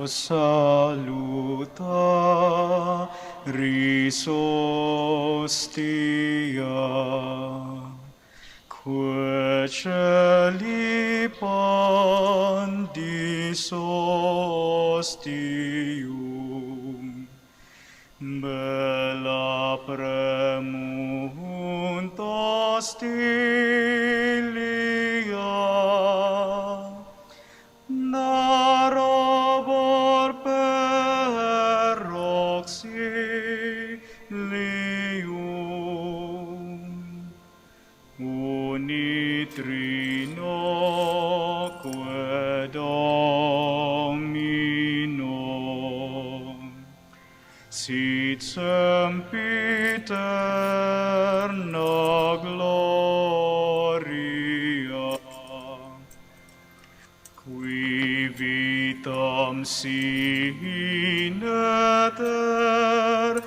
saluta risostia, queceli pandis ostium, bella premunta stilia, narabor per auxilium, unitrinoque Domino, sit sempiterna gloria, qui vitam sine termino,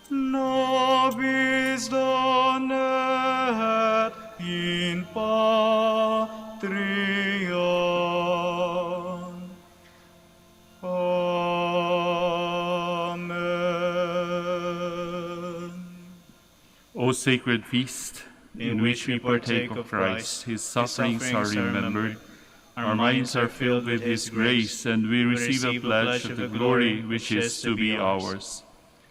nobis donet in patria. Amen. O sacred feast, in which we partake of Christ, his sufferings are remembered, our minds are filled with his grace, and we receive a pledge of the glory which is to be ours.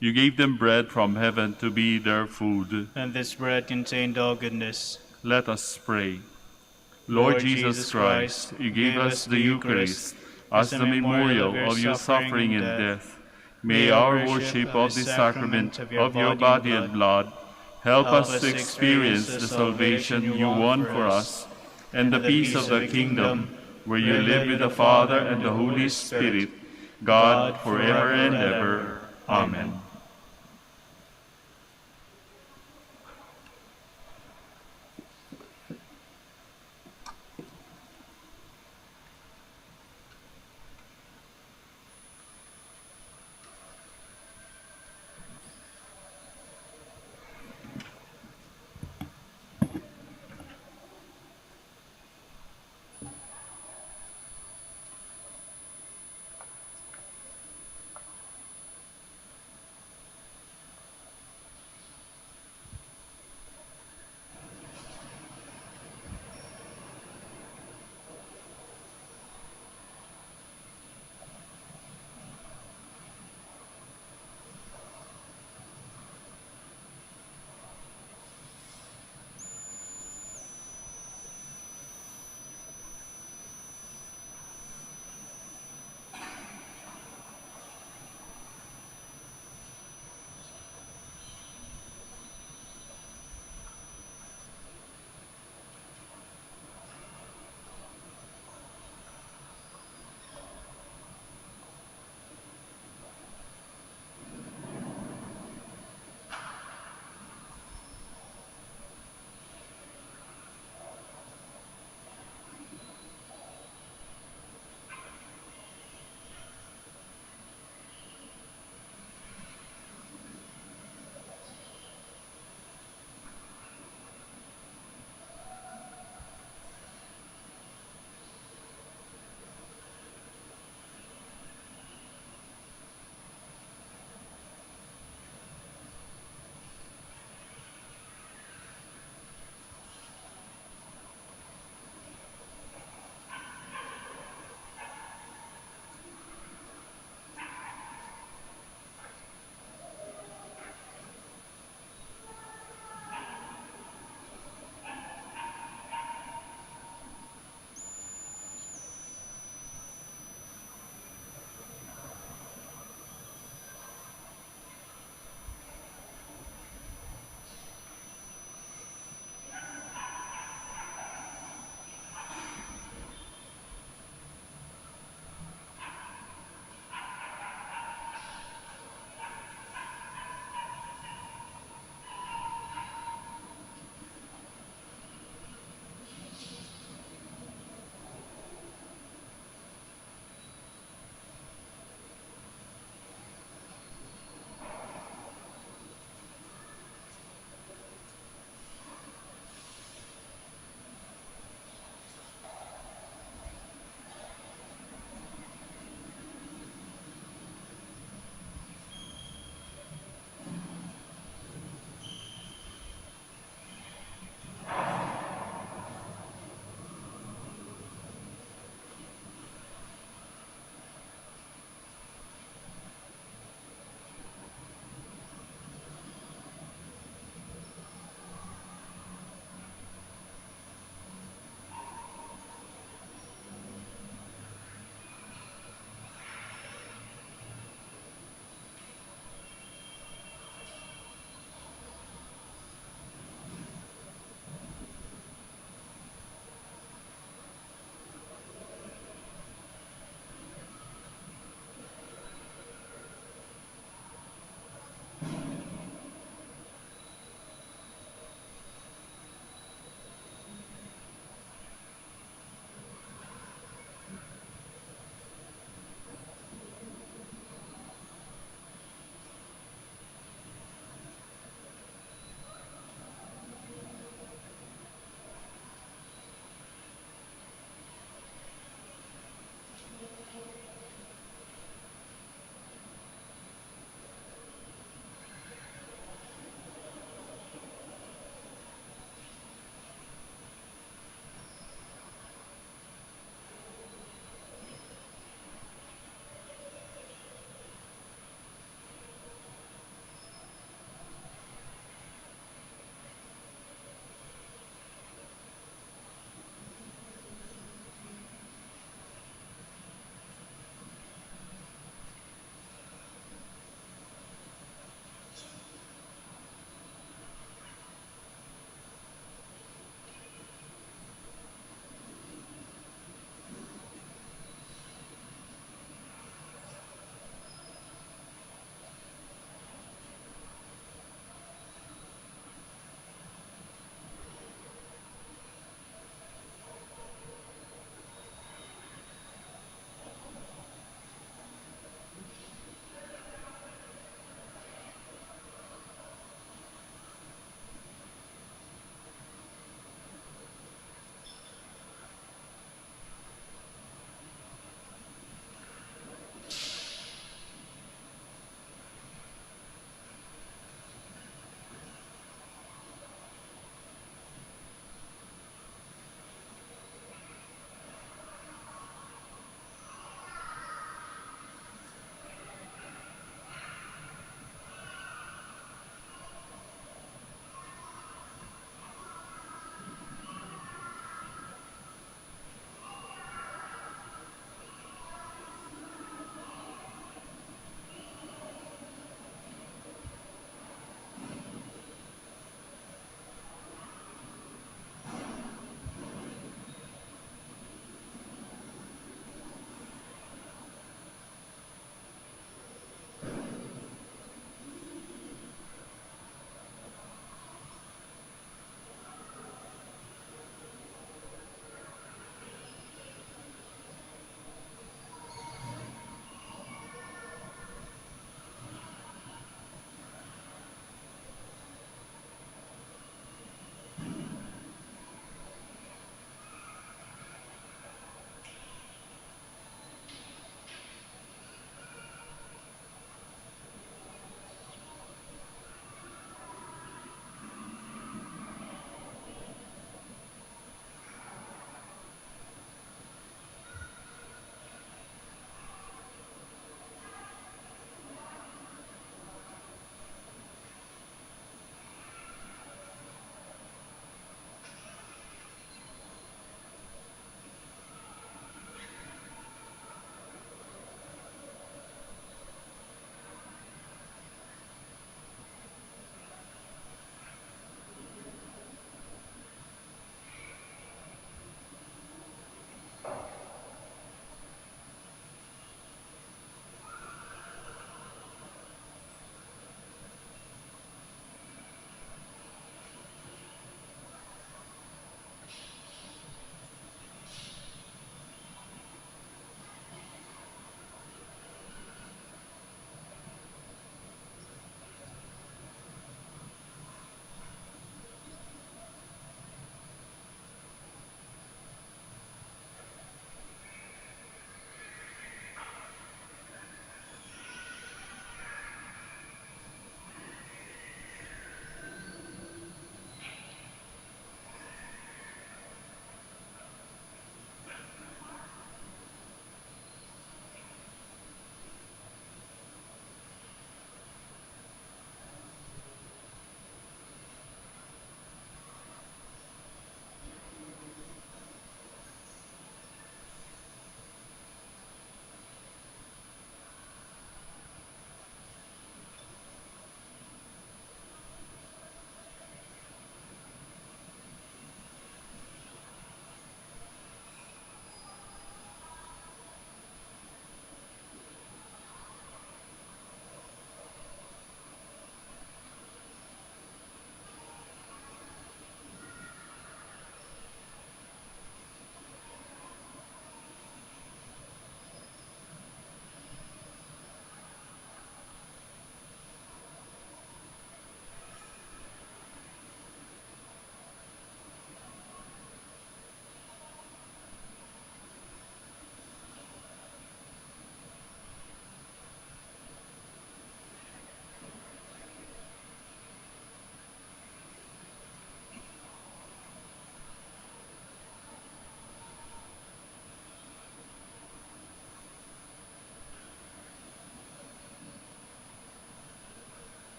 You gave them bread from heaven to be their food. And this bread contained all goodness. Let us pray. Lord Jesus Christ, you gave us the Eucharist as the memorial of your suffering and death. May our worship of the sacrament of your body and blood help us to experience the salvation you won for us and the peace of the kingdom, where you live with the Father and the Holy Spirit, God, forever and ever. Amen.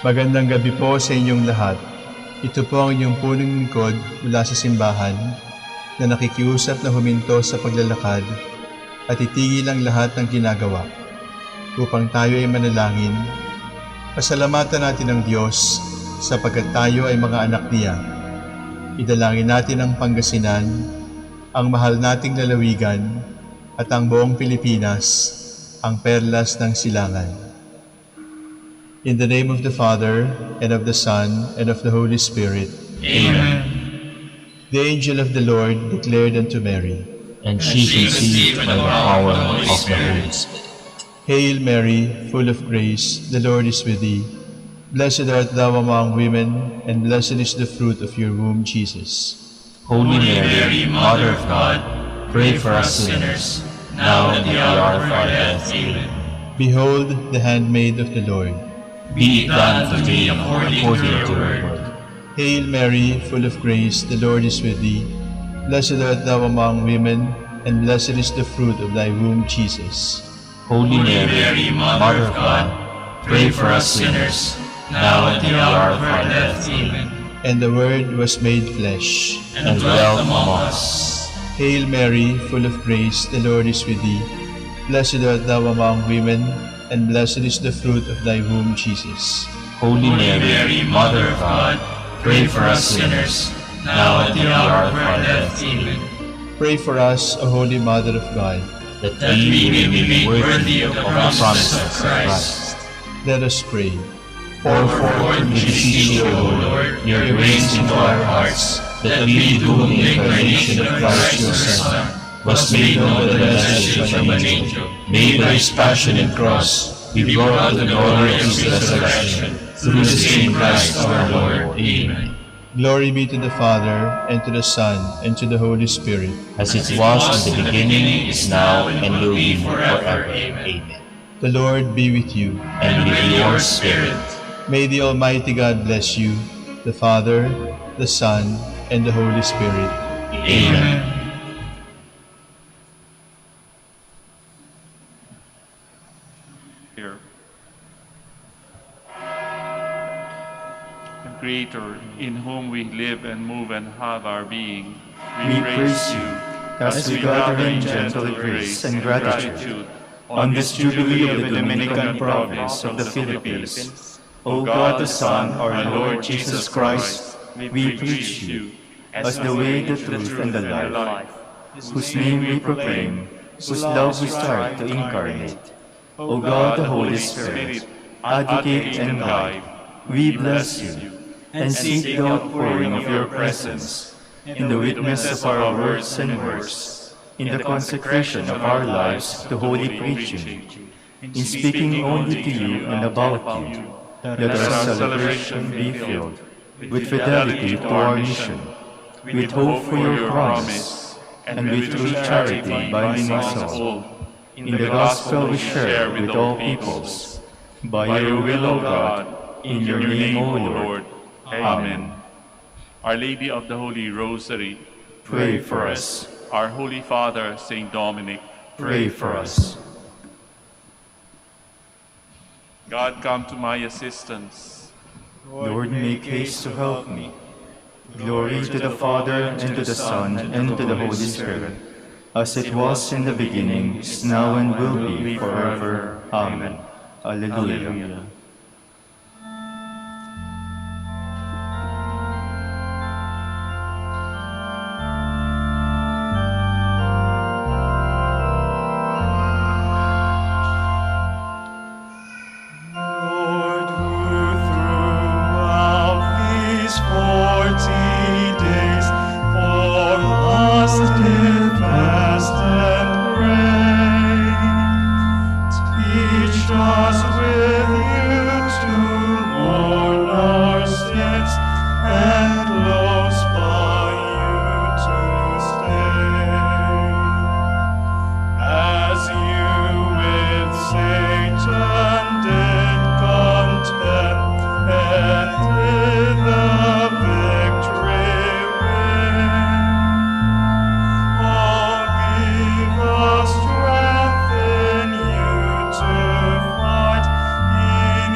Magandang gabi po sa inyong lahat. Ito po ang inyong punong lingkod mula sa simbahan na nakikiusap na huminto sa paglalakad at itigil ang lahat ng ginagawa upang tayo ay manalangin. Pasalamatan natin ang Diyos sapagkat tayo ay mga anak niya. Idalangin natin ang Pangasinan, ang mahal nating lalawigan at ang buong Pilipinas, ang perlas ng silangan. In the name of the Father, and of the Son, and of the Holy Spirit. Amen. The angel of the Lord declared unto Mary, And she conceived by the power of the Holy Spirit. Hail Mary, full of grace, the Lord is with thee. Blessed art thou among women, and blessed is the fruit of your womb, Jesus. Holy Mary, Mother of God, pray for us sinners, now and at the hour of our death. Amen. Behold the handmaid of the Lord. Be it done to me according to your word. Hail Mary, full of grace, the Lord is with thee. Blessed art thou among women, and blessed is the fruit of thy womb, Jesus. Holy Mary, Mother of God, pray for us sinners, now and at the hour of our death. Amen. And the Word was made flesh, And dwelt among us. Hail Mary, full of grace, the Lord is with thee. Blessed art thou among women, and blessed is the fruit of thy womb, Jesus. Holy Mary, Mother of God, pray for us sinners, now and at the hour of our death. Amen. Pray for us, O Holy Mother of God. That we may be made worthy of the promises of Christ. Let us pray. Pour forth, we beseech you, O Lord, your grace into our hearts, that we, to whom the incarnation of Christ your Son was made known by the message of an angel, made by his passion and cross, be brought to the glory of his resurrection, through the same Christ our Lord. Amen. Glory be to the Father, and to the Son, and to the Holy Spirit. As it was in the beginning, is now, and will be forever. Amen. The Lord be with you. And with your spirit. May the Almighty God bless you, the Father, the Son, and the Holy Spirit. Amen. Here. The Creator, in whom we live and move and have our being, we praise you as we gather in gentle grace and gratitude on this Jubilee of the Dominican province of the Philippines. O God the Son, our Lord Jesus Christ, we preach you as the way, the truth, and the life, whose name we proclaim, whose love we strive to incarnate. O God the Holy Spirit, advocate and guide, we bless you and seek the outpouring of your presence in the witness of our words and works, in the consecration of our lives to holy preaching, in speaking only to you and about you, that our celebration be filled with fidelity to our mission, with hope for your promise, and with true charity binding us all, in the gospel we share with all peoples. By your will, O God, in your name, O Lord. Amen. Our Lady of the Holy Rosary, Pray for us. our Holy Father, Saint Dominic, Pray for us. God, come to my assistance. Lord, make haste to help me. Glory to the Father, and to the Son, and to the Holy Spirit, as it was in the beginning, is now, and will be forever. Amen. Alleluia. Lord, who throughout these 40 days for us did fast and pray, teach us with you to mourn our sins and close by you to stay. As you with Satan did contend, and did the victory win. Oh, give us strength in you to fight in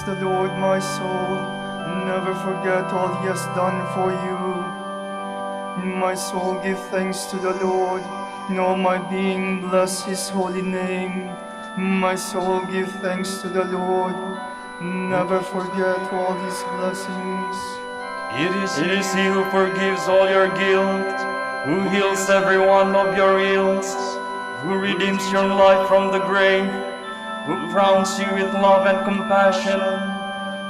Bless the Lord, my soul, and never forget all he has done for you. My soul, give thanks to the Lord, and all my being bless his holy name. My soul, give thanks to the Lord, and never forget all his blessings. It is he who forgives all your guilt, who heals every one of your ills, who redeems your life from the grave, who crowns you with love and compassion,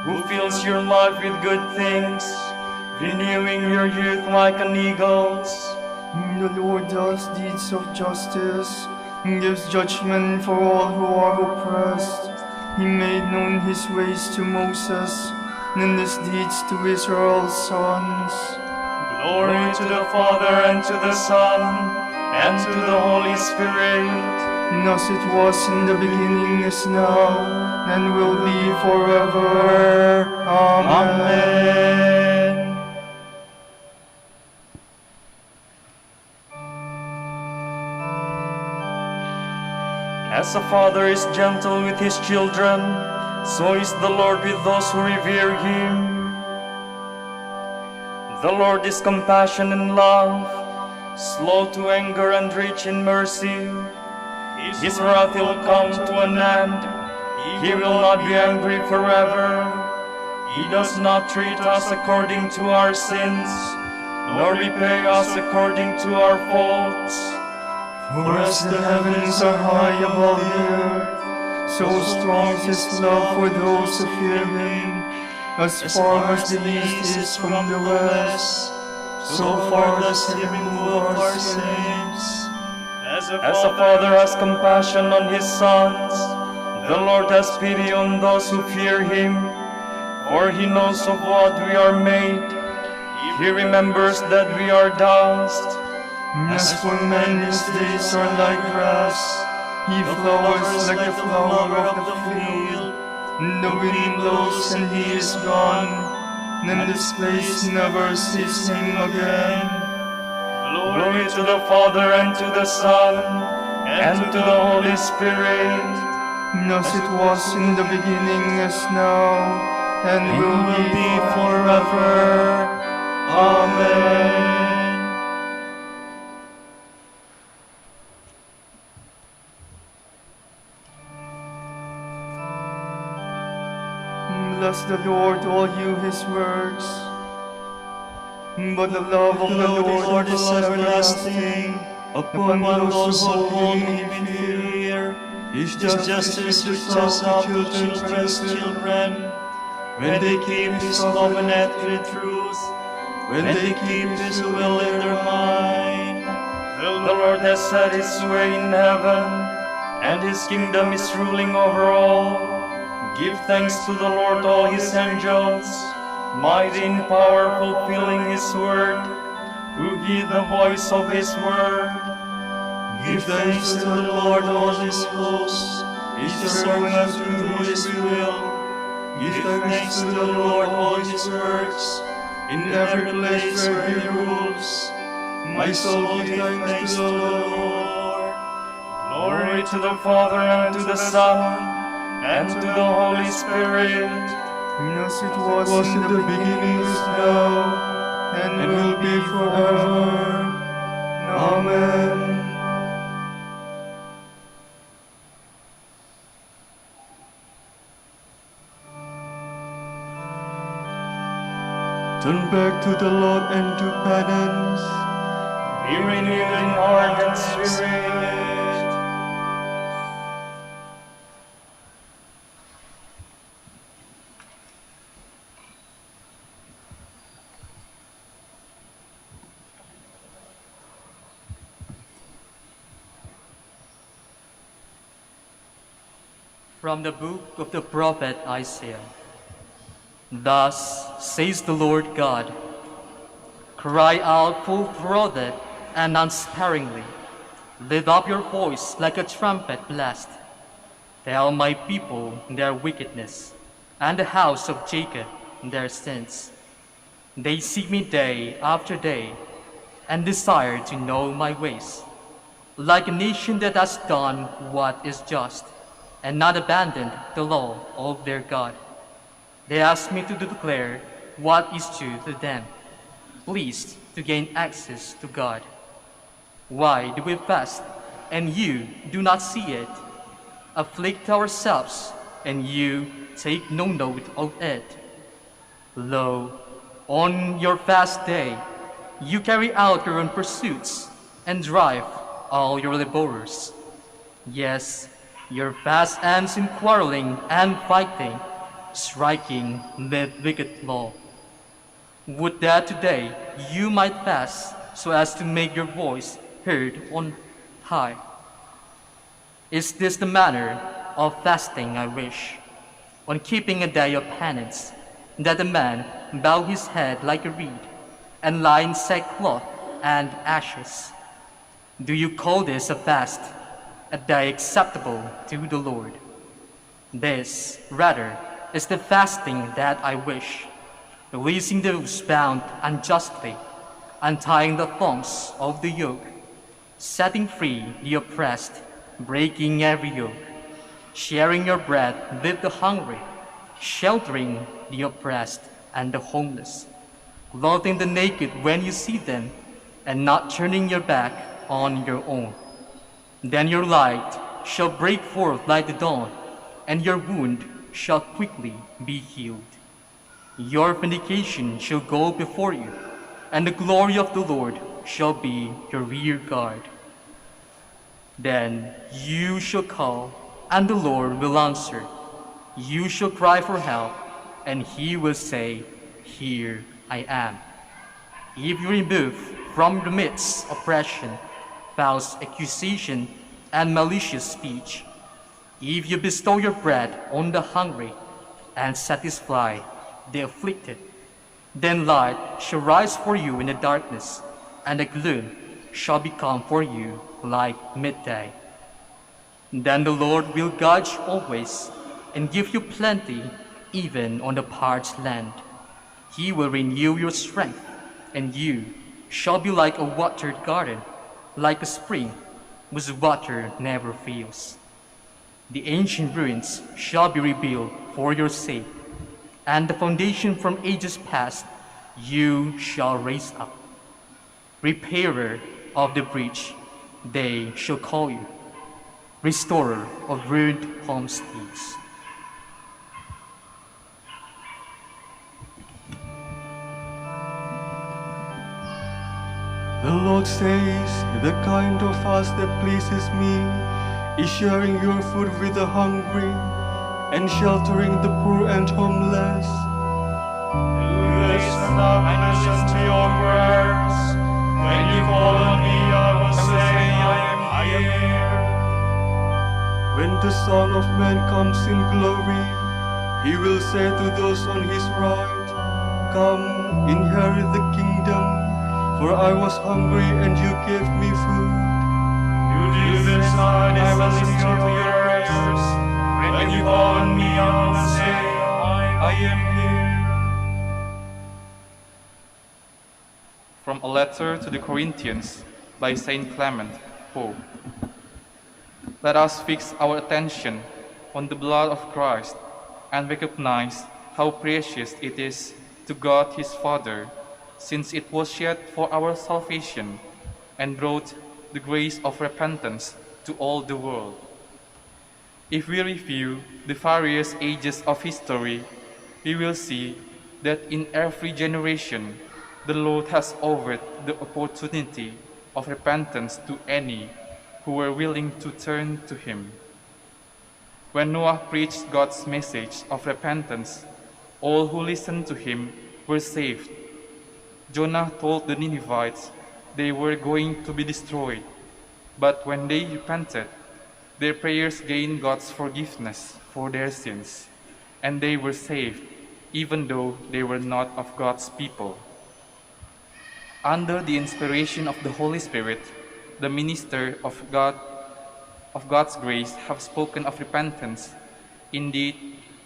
who fills your life with good things, renewing your youth like an eagle's. The Lord does deeds of justice, and gives judgment for all who are oppressed. He made known his ways to Moses, and his deeds to Israel's sons. Glory to the Father, and to the Son, and to the Holy Spirit. And as it was in the beginning, is now, and will be forever. Amen. As a father is gentle with his children, so is the Lord with those who revere him. The Lord is compassionate and love, slow to anger and rich in mercy. His wrath will come to an end. He will not be angry forever. He does not treat us according to our sins, nor repay us according to our faults. For as the heavens are high above the earth, so strong is his love for those who fear him. As far as the east is from the west, so far does he remove our sins. As a father has compassion on his sons, the Lord has pity on those who fear him, for he knows of what we are made. He remembers that we are dust. As for man, his days are like grass. He flowers like the flower of the field. And the wind blows and he is gone, and this place never sees him again. Glory to the Father, and to the Son, and to the Holy Spirit. As it was in the beginning, is now, and will be forever. Amen. Bless the Lord, all you his works. But the love of the Lord is everlasting upon those who hold him in fear. His justice reaches out to children's children, when they keep his covenant with truth, when they keep his will in their mind. The Lord has set his way in heaven, and his kingdom is ruling over all. Give thanks to the Lord, all his angels, mighty in power, fulfilling his word, who heed the voice of his word. Give thanks to the Lord, all his hosts, his servants who do his will. Give thanks to the Lord, all his works, in every place where he rules. My soul, give thanks to the Lord. Glory to the Father, and to the Son, and to the Holy Spirit. As it was in the beginning, is now, and will be forever. Amen. Turn back to the Lord and do penance. Be renewed in heart and spirit. From the book of the prophet Isaiah. Thus says the Lord God, cry out full-throated and unsparingly, lift up your voice like a trumpet blast. Tell my people their wickedness, and the house of Jacob their sins. They seek me day after day, and desire to know my ways, like a nation that has done what is just, and not abandoned the law of their God. They ask me to declare what is due to them, pleased to gain access to God. Why do we fast, and you do not see it? Afflict ourselves, and you take no note of it. Lo, on your fast day, you carry out your own pursuits and drive all your laborers. Yes, your fast ends in quarreling and fighting, striking the wicked law. Would that today you might fast so as to make your voice heard on high. Is this the manner of fasting I wish? On keeping a day of penance, that a man bow his head like a reed, and lie in sackcloth and ashes. Do you call this a fast, a day acceptable to the Lord? This, rather, is the fasting that I wish, releasing those bound unjustly, untying the thongs of the yoke, setting free the oppressed, breaking every yoke, sharing your bread with the hungry, sheltering the oppressed and the homeless, clothing the naked when you see them, and not turning your back on your own. Then your light shall break forth like the dawn, and your wound shall quickly be healed. Your vindication shall go before you, and the glory of the Lord shall be your rear guard. Then you shall call, and the Lord will answer. You shall cry for help, and he will say, Here I am. If you remove from the midst oppression, false accusation, and malicious speech, if you bestow your bread on the hungry, and satisfy the afflicted, then light shall rise for you in the darkness, and the gloom shall become for you like midday. Then the Lord will guide you always, and give you plenty, even on the parched land. He will renew your strength, and you shall be like a watered garden, like a spring whose water never fails. The ancient ruins shall be rebuilt for your sake, and the foundation from ages past you shall raise up. Repairer of the breach, they shall call you, restorer of ruined homesteads. The Lord says, the kind of fast that pleases me is sharing your food with the hungry and sheltering the poor and homeless. Listen up and listen to your prayers. When you call on me, I will say, I am here. When the Son of Man comes in glory, he will say to those on his right, Come, inherit the kingdom. For I was hungry and you gave me food. You do this, and I will listen to your prayers. When you call on me, I will say, I am here. From a letter to the Corinthians by Saint Clement, Pope. Let us fix our attention on the blood of Christ and recognize how precious it is to God his Father, since it was shed for our salvation and brought the grace of repentance to all the world. If we review the various ages of history, we will see that in every generation, the Lord has offered the opportunity of repentance to any who were willing to turn to him. When Noah preached God's message of repentance, all who listened to him were saved. Jonah told the Ninevites they were going to be destroyed, but when they repented, their prayers gained God's forgiveness for their sins, and they were saved, even though they were not of God's people. Under the inspiration of the Holy Spirit, the minister of God's grace have spoken of repentance. Indeed,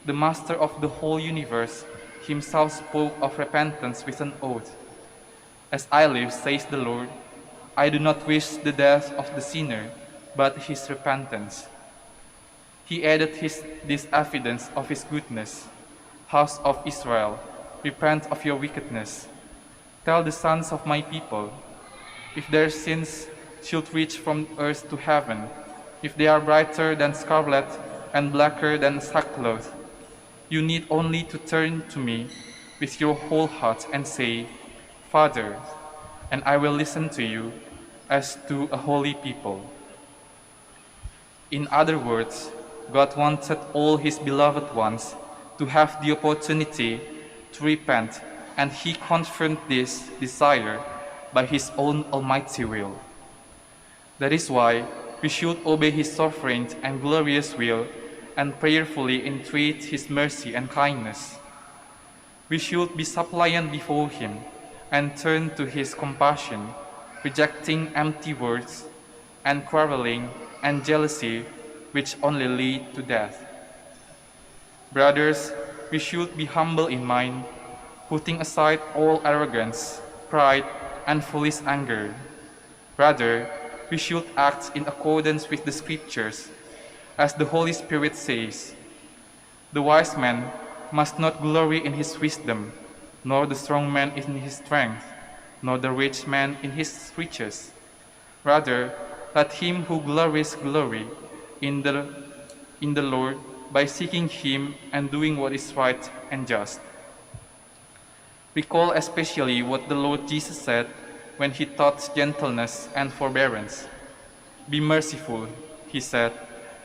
the Master of the whole universe himself spoke of repentance with an oath. As I live, says the Lord, I do not wish the death of the sinner, but his repentance. He added this evidence of his goodness. House of Israel, repent of your wickedness. Tell the sons of my people, if their sins should reach from earth to heaven, if they are brighter than scarlet and blacker than sackcloth, you need only to turn to me with your whole heart and say, Father, and I will listen to you as to a holy people. In other words, God wanted all his beloved ones to have the opportunity to repent, and he confirmed this desire by his own almighty will. That is why we should obey his sovereign and glorious will and prayerfully entreat his mercy and kindness. We should be suppliant before him and turn to his compassion, rejecting empty words and quarreling and jealousy, which only lead to death. Brothers, we should be humble in mind, putting aside all arrogance, pride, and foolish anger. Rather, we should act in accordance with the Scriptures, as the Holy Spirit says, "The wise man must not glory in his wisdom, nor the strong man in his strength, nor the rich man in his riches. Rather, let him who glories glory in the Lord by seeking him and doing what is right and just." Recall especially what the Lord Jesus said when he taught gentleness and forbearance. "Be merciful," he said,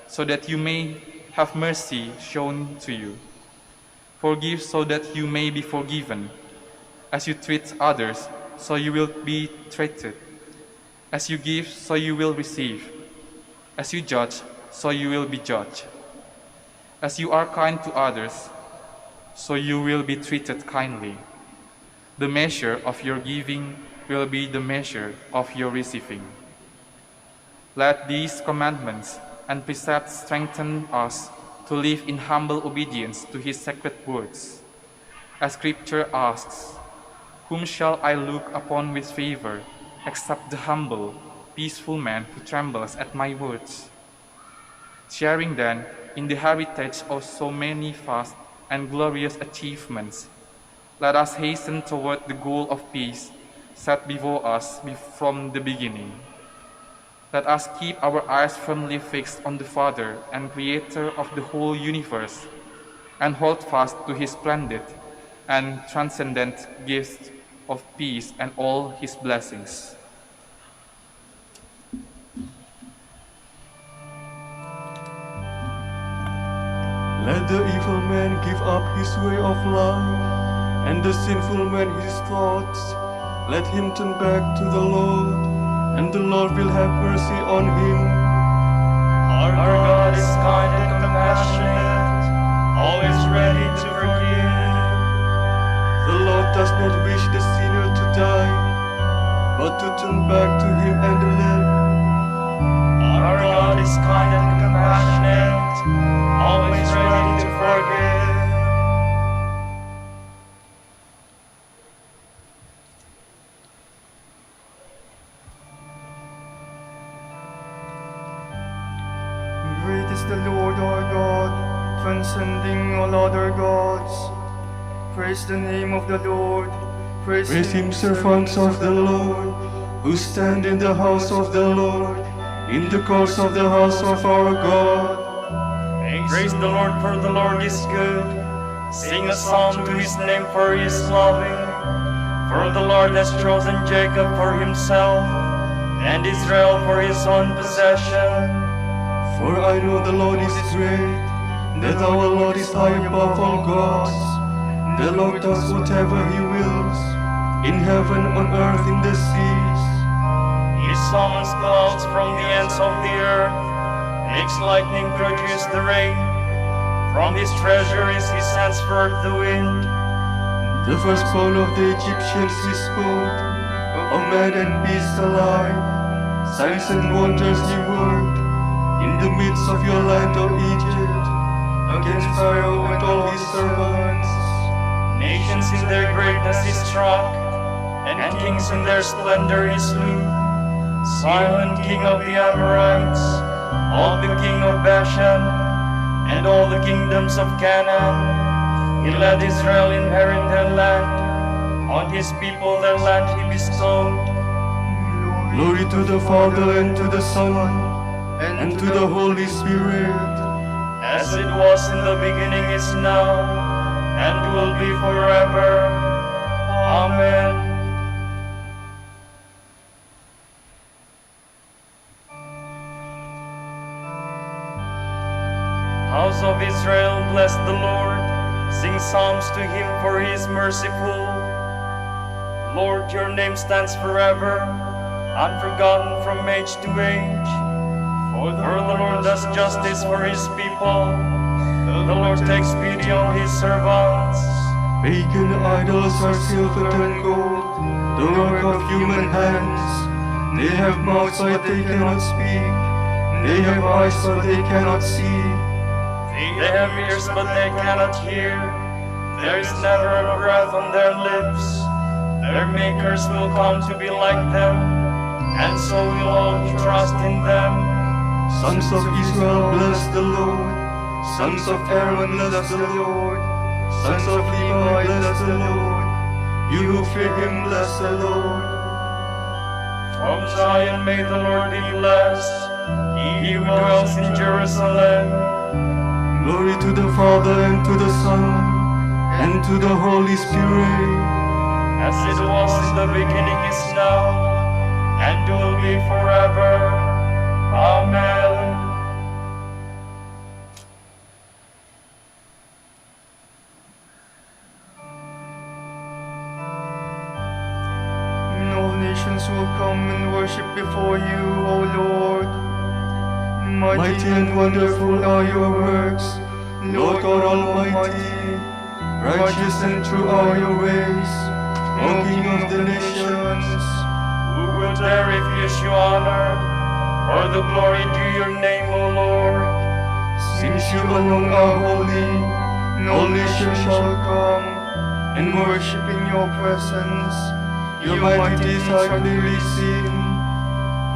"so that you may have mercy shown to you. Forgive so that you may be forgiven. As you treat others, so you will be treated. As you give, so you will receive. As you judge, so you will be judged. As you are kind to others, so you will be treated kindly. The measure of your giving will be the measure of your receiving." Let these commandments and precepts strengthen us to live in humble obedience to his sacred words. As Scripture asks, "Whom shall I look upon with favor, except the humble, peaceful man who trembles at my words?" Sharing then in the heritage of so many vast and glorious achievements, let us hasten toward the goal of peace set before us from the beginning. Let us keep our eyes firmly fixed on the Father and Creator of the whole universe, and hold fast to his splendid and transcendent gift of peace and all his blessings. Let the evil man give up his way of life, and the sinful man his thoughts. Let him turn back to the Lord, and the Lord will have mercy on him. Our God is kind and compassionate, always ready to forgive. The Lord does not wish the sinner to die, but to turn back to him and live. Our God is kind and compassionate, always ready to forgive. Great is the Lord our God, transcending all other gods. Praise the name of the Lord. Praise him, servants of the Lord, who stand in the house of the Lord, in the courts of the house of our God. Praise the Lord, for the Lord is good. Sing a psalm to his name, for he is loving. For the Lord has chosen Jacob for himself, and Israel for his own possession. For I know the Lord is great, that our Lord is high above all gods. The Lord does whatever he wills, in heaven, on earth, in the seas. He summons clouds from the ends of the earth, makes lightning produce the rain. From his treasuries he sends forth the wind. The firstborn of the Egyptians he spoke, of man and beast alike. Signs and wonders he worked, in the midst of your land, O Egypt, against Pharaoh and all his servants. Nations in their greatness he struck, and kings in their splendor he slew. Sihon, king of the Amorites, Og the king of Bashan, and all the kingdoms of Canaan, He let Israel inherit their land. On his people their land he bestowed. Glory to the Father, and to the Son, and to the Holy Spirit. As it was in the beginning, is now, and will be forever. Amen. House of Israel, bless the Lord. Sing psalms to him, for he is merciful. Lord, your name stands forever, unforgotten from age to age. For the Lord does justice for his people. The Lord takes pity on his servants. Pagan idols are silver and gold, the work of human hands. They have mouths but they cannot speak. They have eyes but they cannot see. They have ears but they cannot hear. There is never a breath on their lips. Their makers will come to be like them, and so will all who trust in them. Sons of Israel, bless the Lord. Sons of Aaron, bless the Lord. Sons of Levi, bless the Lord. You who fear him, bless the Lord. From Zion may the Lord be blessed, he who dwells in Jerusalem. Glory to the Father, and to the Son, and to the Holy Spirit. As it was in the beginning, is now, and will be forever. Amen. And all nations will come and worship before you, O Lord. Mighty and wonderful are your works, Lord God Almighty. Righteous and true are your ways, O King of the nations. Who will dare refuse you honor, or the glory due your name, O Lord? Since you alone are holy, all nations shall come and worship in your presence. Your mighty deeds are clearly seen.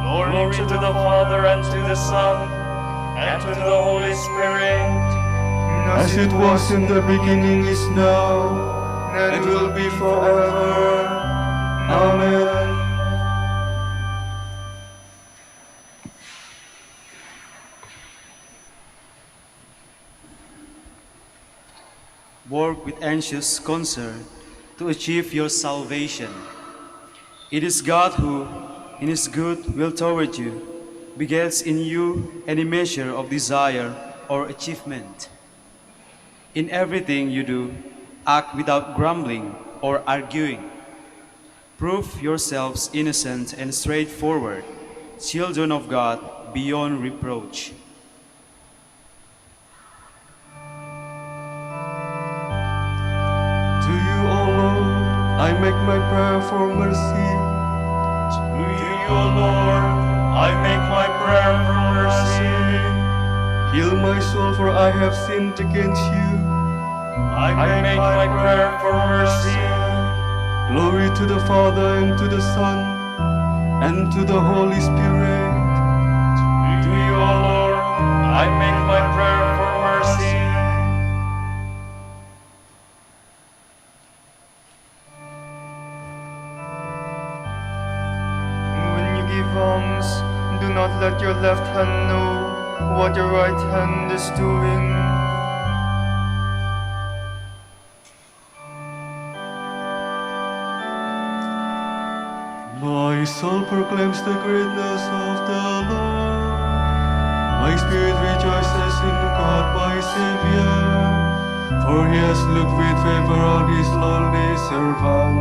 Glory to the Father, and to the Son, and to the Holy Spirit. As it was in the beginning, is now, and will be forever. Amen. Work with anxious concern to achieve your salvation. It is God who, in his good will toward you, begets in you any measure of desire or achievement. In everything you do, act without grumbling or arguing. Prove yourselves innocent and straightforward, children of God beyond reproach. To you, O Lord, I make my prayer for mercy. To you, O Lord, I make my prayer for mercy. Heal my soul, for I have sinned against you. I make my prayer for mercy. Glory to the Father, and to the Son, and to the Holy Spirit. To you, O Lord, I make my prayer for mercy. When you give alms, do not let your left hand know what your right hand is doing. My soul proclaims the greatness of the Lord. My spirit rejoices in God my Savior, for he has looked with favor on his lowly servant.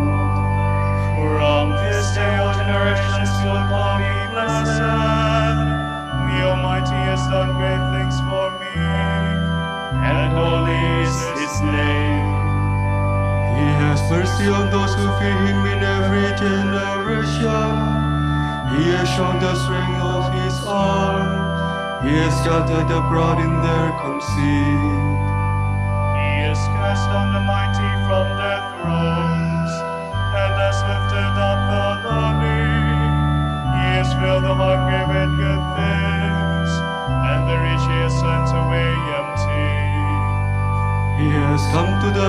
From this day all generations will call me blessed. The Almighty has done great things for me, and holy is his name. He has mercy on those who fear him in every generation. He has shown the strength of his arm. He has scattered the proud in their conceit. He has cast down the mighty from their thrones, and has lifted up the lowly. He has filled the hungry with good things, and the rich he has sent away empty. He has come to the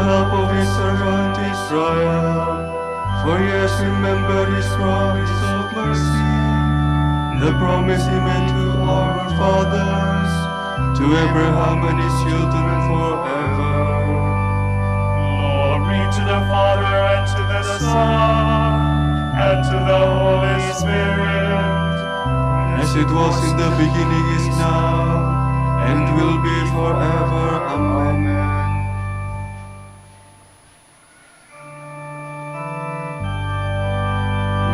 remember his promise of mercy, the promise he made to our fathers, to Abraham and his children forever. Glory to the Father, and to the Son, and to the Holy Spirit, As it was in the beginning, is now, and will be forever. Amen.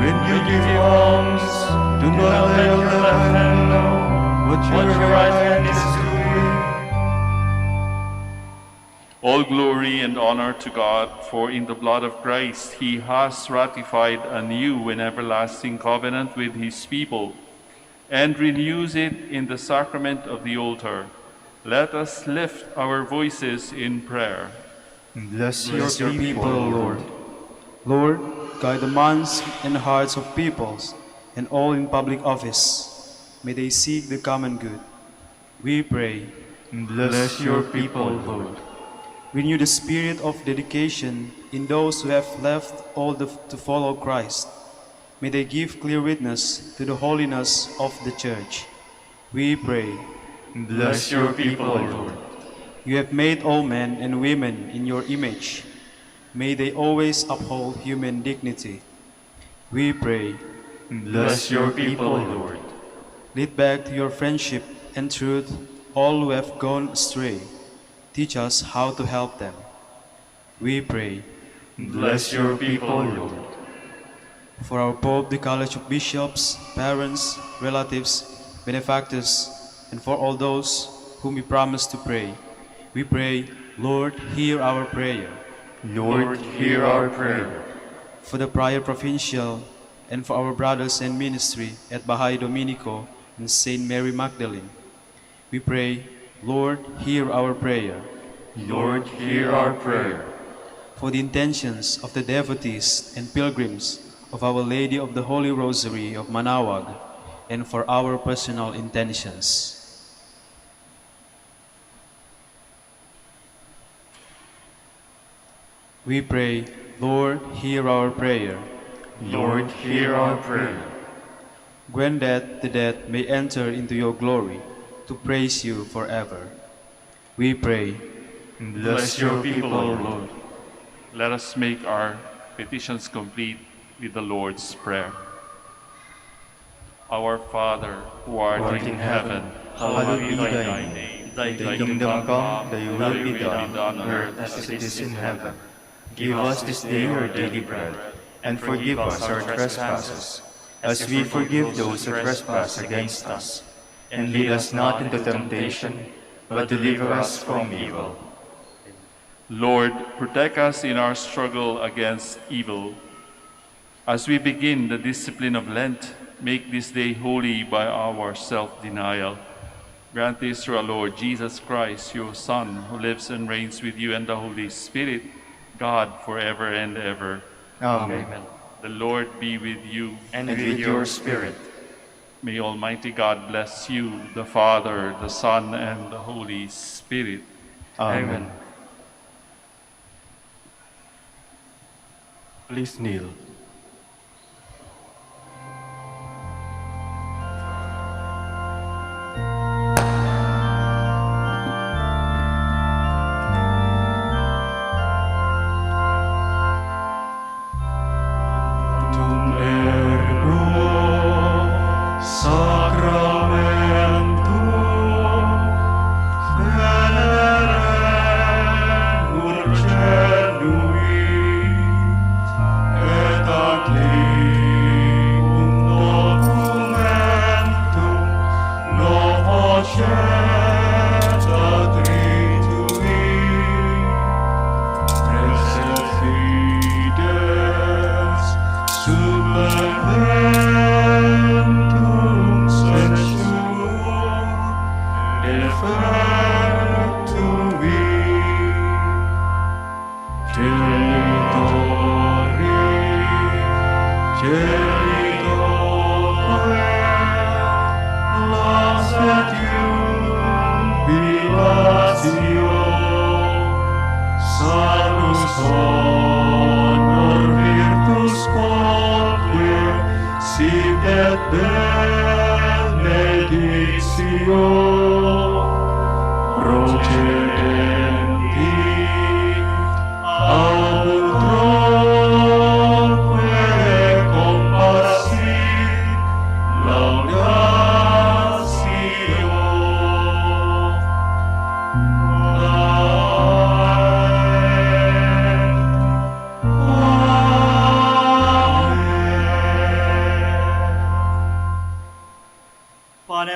When you give alms, do not let your left hand know what your right hand is doing. All glory and honor to God, for in the blood of Christ he has ratified a new and everlasting covenant with his people, and renews it in the sacrament of the altar. Let us lift our voices in prayer. Bless Bless your people, O Lord. Lord, guide the minds and hearts of peoples and all in public office. May they seek the common good. We pray. Bless your people, Lord. Renew the spirit of dedication in those who have left all to follow Christ. May they give clear witness to the holiness of the Church. We pray. Bless your people, Lord. You have made all men and women in your image. May they always uphold human dignity. We pray. Bless your people, Lord. Lead back to your friendship and truth all who have gone astray. Teach us how to help them. We pray. Bless your people, Lord. For our Pope, the College of Bishops, parents, relatives, benefactors, and for all those whom we promise to pray, we pray, Lord, hear our prayer. Lord, hear our prayer. For the Prior Provincial, and for our brothers in ministry at Bahay Dominico and Saint Mary Magdalene, we pray, Lord, hear our prayer. Lord, hear our prayer. For the intentions of the devotees and pilgrims of Our Lady of the Holy Rosary of Manaoag, and for our personal intentions. We pray, Lord, hear our prayer. Lord, hear our prayer. Grant that the dead may enter into your glory, to praise you forever. We pray. Bless your people, Lord. Let us make our petitions complete with the Lord's Prayer. Our Father, who art in heaven, hallowed be thy name. Thy kingdom come, thy will be done on earth as it is in heaven. Give us this day our daily bread, and forgive us our trespasses, as we forgive those who trespass against us. And lead us not into temptation, but deliver us from evil. Lord, protect us in our struggle against evil. As we begin the discipline of Lent, make this day holy by our self-denial. Grant this through our Lord Jesus Christ, your Son, who lives and reigns with you and the Holy Spirit, God, forever and ever. Amen. The Lord be with you. And with your spirit. May Almighty God bless you, the Father, the Son, and the Holy Spirit. Amen. Please kneel. Honor, virtus,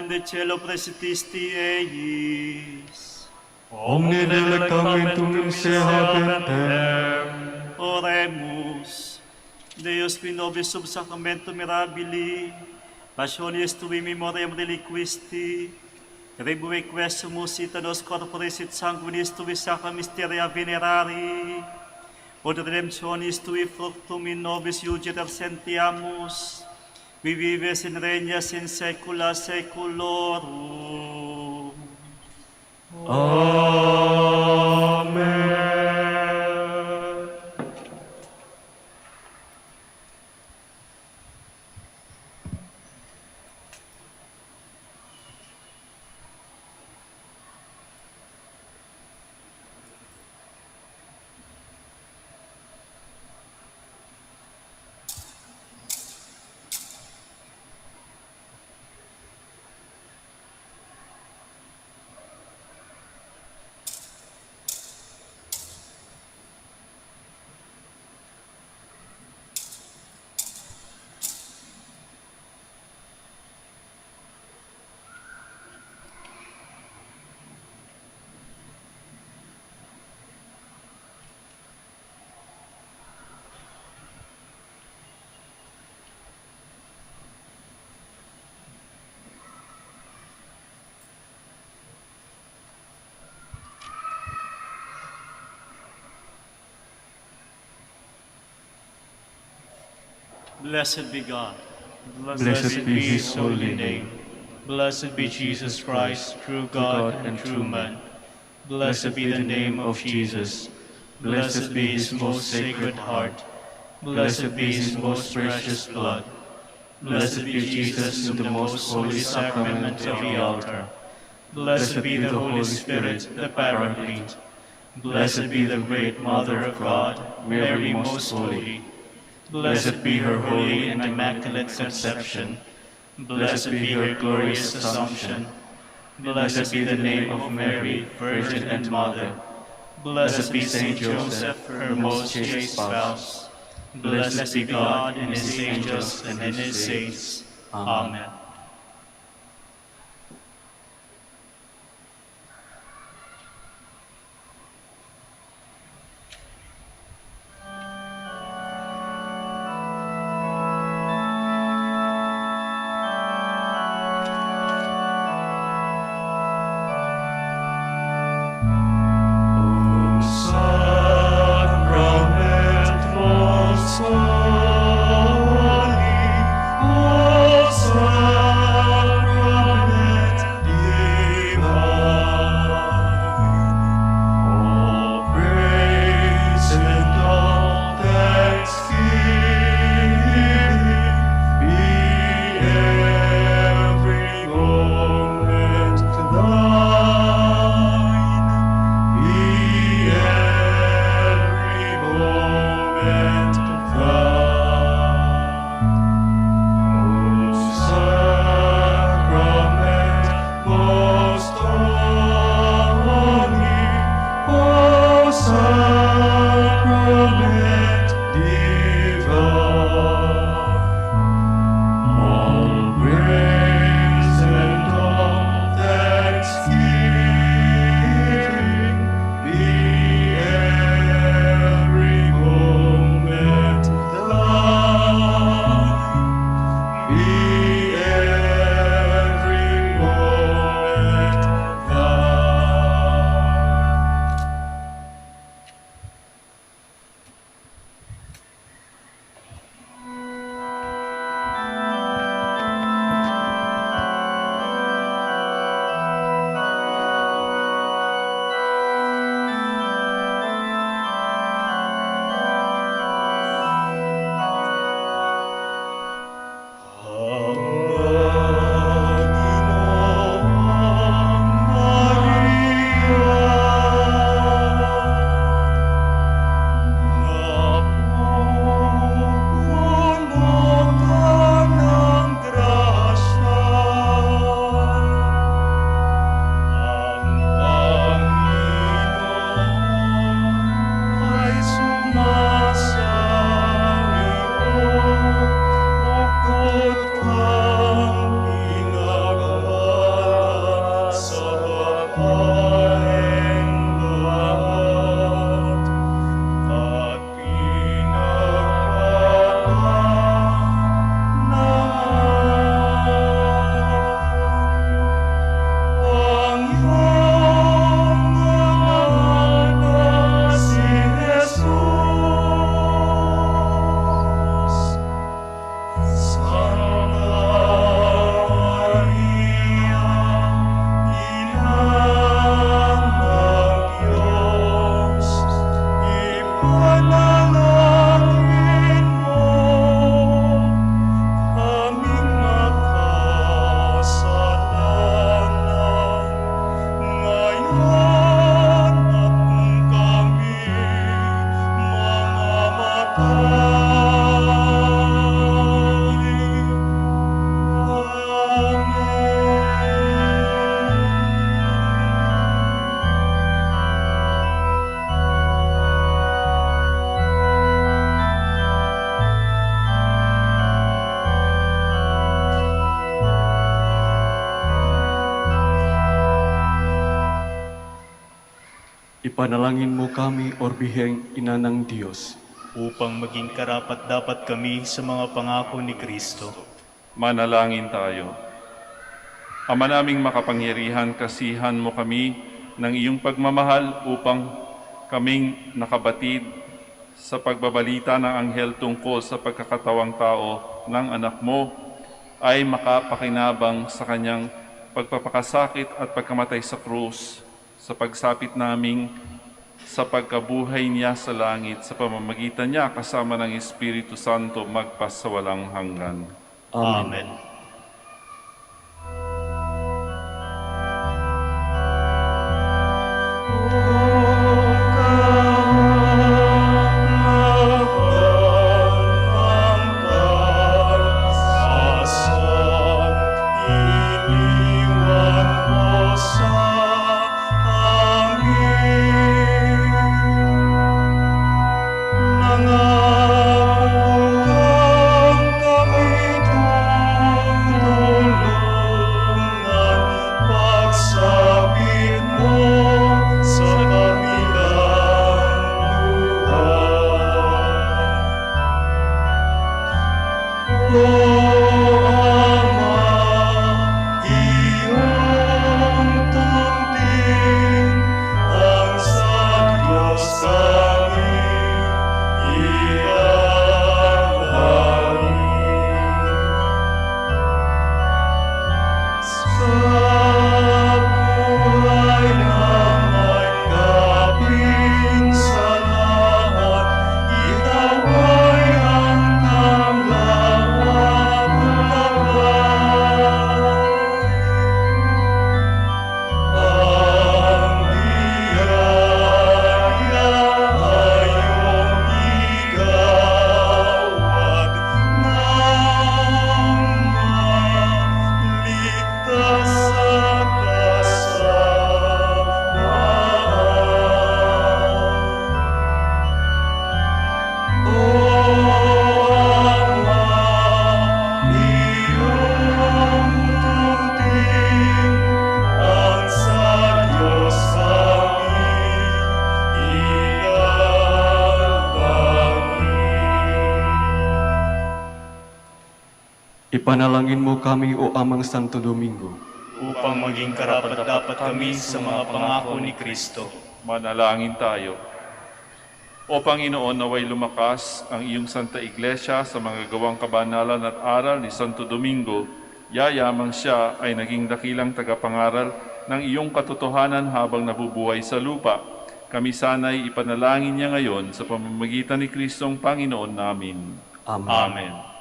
panem de cielo presitisti eis. Omne delectamentum se habentem. Oremus. Deus qui nobis sub sacramento mirabili, passionis tui memoriam reliquisti, tribue quesumus ita nos corporis et sanguinis tui sacra mysteria venerari, od redemptionis tui fructum in nobis iugiter sentiamus, qui vives in regnas in saecula saeculorum. Amen. Blessed be God. Blessed be his holy name. Blessed be Jesus Christ, true God and true man. Blessed be the name of Jesus. Blessed be his most sacred heart. Blessed be his most precious blood. Blessed be Jesus in the most holy sacrament of the altar. Blessed be the Holy Spirit, the Paraclete. Blessed be the great Mother of God, Mary most holy. Blessed be her holy and immaculate conception. Blessed be her glorious assumption. Blessed be the name of Mary, Virgin and Mother. Blessed be Saint Joseph, her most chaste spouse. Blessed be God and his angels and his saints. Amen. Sacrament most holy, most Ipanalangin mo kami, Orbiheng Ina ng Diyos, upang maging karapat-dapat kami sa mga pangako ni Kristo. Manalangin tayo. Ama naming makapangyarihan, kasihan mo kami ng iyong pagmamahal upang kaming nakabatid sa pagbabalita ng anghel tungkol sa pagkakatawang tao ng anak mo ay makapakinabang sa kanyang pagpapakasakit at pagkamatay sa krus, sa pagsapit naming sa pagkabuhay niya sa langit, sa pamamagitan niya kasama ng Espiritu Santo magpasawalang hanggan. Amen. Ipanalangin mo kami, O Amang Santo Domingo, upang maging karapat-dapat kami sa mga pangako ni Kristo. Manalangin tayo. O Panginoon, naway lumakas ang iyong Santa Iglesia sa mga gawang kabanalan at aral ni Santo Domingo, yayamang siya ay naging dakilang tagapangaral ng iyong katotohanan habang nabubuhay sa lupa. Kami sana'y ipanalangin niya ngayon sa pamamagitan ni Kristong Panginoon namin. Amen. Amen.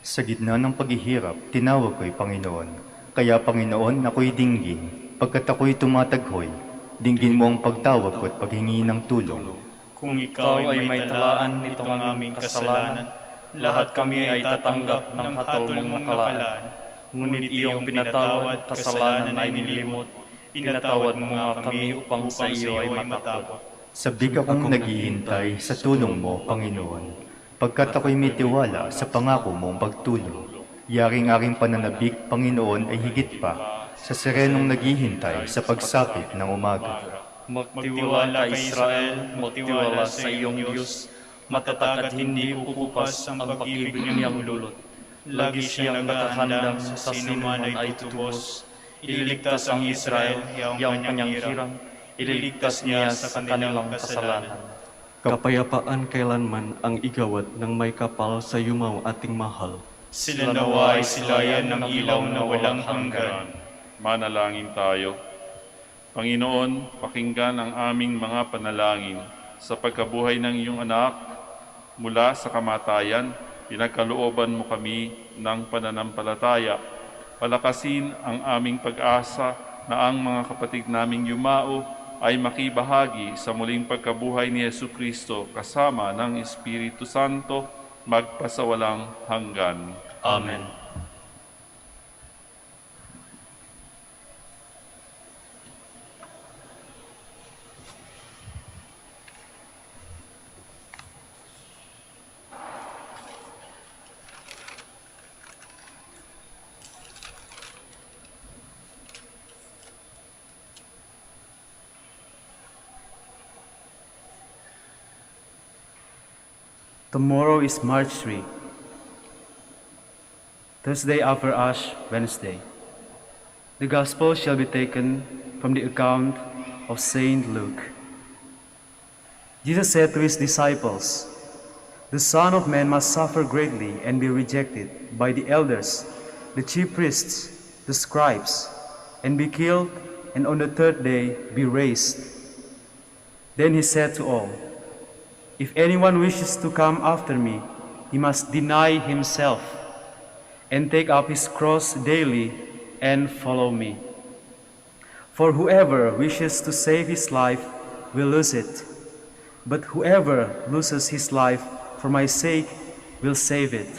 Sa gitna ng paghihirap, tinawag ko'y Panginoon. Kaya Panginoon, ako'y dinggin. Pagkat ako'y tumataghoy, dinggin mo ang pagtawag ko at paghingi ng tulong. Kung ikaw ay may talaan nitong aming kasalanan, lahat kami ay tatanggap ng hatol mong nakalaan. Ngunit iyong pinatawad, kasalanan ay nilimot. Pinatawad mo nga kami upang sa iyo ay matakot. Sabik akong naghihintay sa tulong mo, Panginoon. Pagkat ako'y may tiwala sa pangako mong pagtulong. Yaring aking pananabik, Panginoon, ay higit pa sa serenong naghihintay sa pagsapit ng umaga. Magtiwala ka, Israel, magtiwala sa iyong Diyos. Matatag at hindi pupupas ang pag-ibig niyang lulot. Lagi siyang nakahandang sa sinuman ay tutubos. Ililigtas ang Israel, yung kanyang hirang. Ililigtas niya sa kanilang kasalanan. Kapayapaan kailanman ang igawad ng may kapal sa yumaw ating mahal. Sila nawa ay silayan ng ilaw na walang hanggan. Manalangin tayo. Panginoon, pakinggan ang aming mga panalangin sa pagkabuhay ng iyong anak mula sa kamatayan. Pinagkalooban mo kami ng pananampalataya. Palakasin ang aming pag-asa na ang mga kapatid naming yumao ay makibahagi sa muling pagkabuhay ni Jesucristo kasama ng Espiritu Santo magpasawalang hanggan. Amen. Tomorrow is March 3, Thursday after Ash Wednesday. The Gospel shall be taken from the account of Saint Luke. Jesus said to his disciples, "The Son of Man must suffer greatly and be rejected by the elders, the chief priests, the scribes, and be killed, and on the third day be raised." Then he said to all, "If anyone wishes to come after me, he must deny himself and take up his cross daily and follow me. For whoever wishes to save his life will lose it, but whoever loses his life for my sake will save it.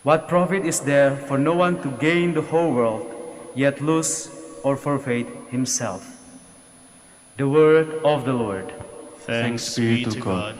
What profit is there for no one to gain the whole world, yet lose or forfeit himself?" The word of the Lord. Thanks be to God.